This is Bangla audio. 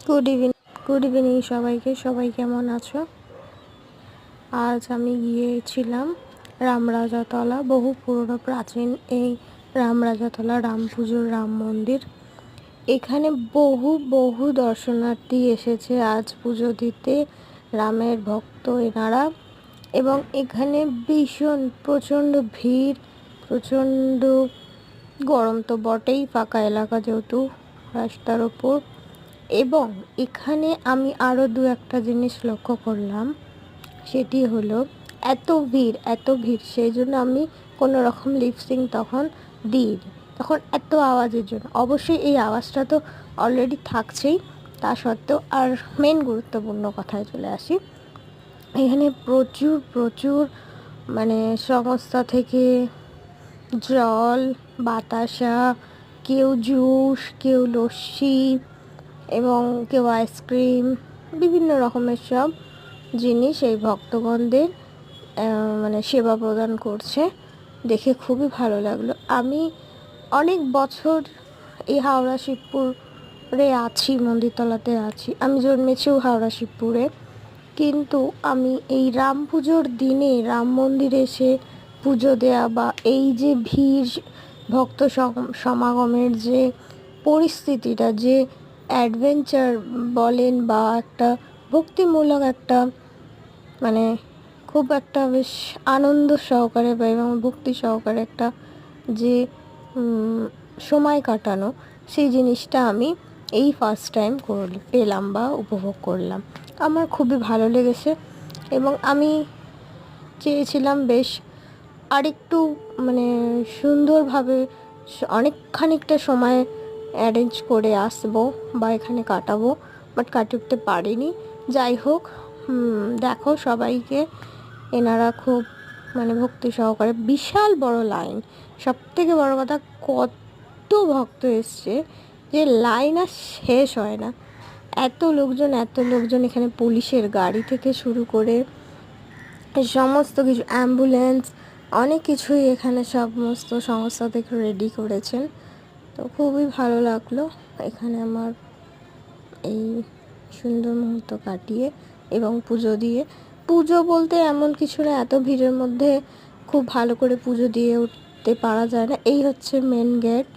গুড ইভিনিং সবাইকে। সবাই কেমন আছো? আজ আমি গিয়েছিলাম রামরাজাতলা, বহু পুরনো প্রাচীন এই রামরাজাতলা রাম পুজোর রাম মন্দির। এখানে বহু বহু দর্শনার্থী এসেছে আজ পুজো দিতে, রামের ভক্ত এনারা। এবং এখানে ভীষণ প্রচণ্ড ভিড়, প্রচণ্ড গরম তো বটেই, ফাঁকা এলাকা যেহেতু রাস্তার ওপর। এবং এখানে আমি আরও দু একটা জিনিস লক্ষ্য করলাম, সেটি হলো এত ভিড় সেই জন্য আমি কোনো রকম লিপসিং তখন দিইনি, তখন এত আওয়াজের জন্য। অবশ্যই এই আওয়াজটা তো অলরেডি থাকছেই, তা সত্ত্বেও আর মেন গুরুত্বপূর্ণ কথায় চলে আসি। এখানে প্রচুর প্রচুর মানে সংস্থা থেকে জল, বাতাসা, কেউ জুস, কেউ লস্যি এবং কেউ আইসক্রিম, বিভিন্ন রকমের সব জিনিস এই ভক্তগণদের মানে সেবা প্রদান করছে। দেখে খুবই ভালো লাগলো। আমি অনেক বছর এই হাওড়া শিবপুরে আছি, মন্দিরতলাতে আছি। আমি জন্মেছিও হাওড়া শিবপুরে, কিন্তু আমি এই রাম পুজোর দিনে রাম মন্দিরে এসে পুজো দেওয়া বা এই যে ভিড়, ভক্ত সমাগমের যে পরিস্থিতিটা, যে অ্যাডভেঞ্চার বলেন বা একটা ভক্তিমূলক একটা মানে খুব একটা বেশ আনন্দ সহকারে বা এবং ভক্তি সহকারে একটা যে সময় কাটানো, সেই জিনিসটা আমি এই ফার্স্ট টাইম পেলাম বা উপভোগ করলাম। আমার খুবই ভালো লেগেছে এবং আমি চেয়েছিলাম বেশ আরেকটু মানে সুন্দরভাবে খানিকটা সময় অ্যারেঞ্জ করে আসবো বা এখানে কাটাবো, বাট কাটিয়ে উঠতে পারিনি। যাই হোক, দেখো সবাইকে, এনারা খুব মানে ভক্তি সহকারে, বিশাল বড় লাইন। সব থেকে বড় কথা, কত ভক্ত এসছে যে লাইন আর শেষ হয় না। এত লোকজন এখানে পুলিশের গাড়ি থেকে শুরু করে সমস্ত কিছু, অ্যাম্বুলেন্স, অনেক কিছুই এখানে সমস্ত সংস্থা থেকে রেডি করেছেন। তো খুবই ভালো লাগলো এখানে আমার এই সুন্দর মুহূর্ত কাটিয়ে এবং পুজো দিয়ে। পুজো বলতে এমন কিছু না, এত ভিড়ের মধ্যে খুব ভালো করে পুজো দিয়ে উঠতে পারা যায় না। এই হচ্ছে মেন গেট,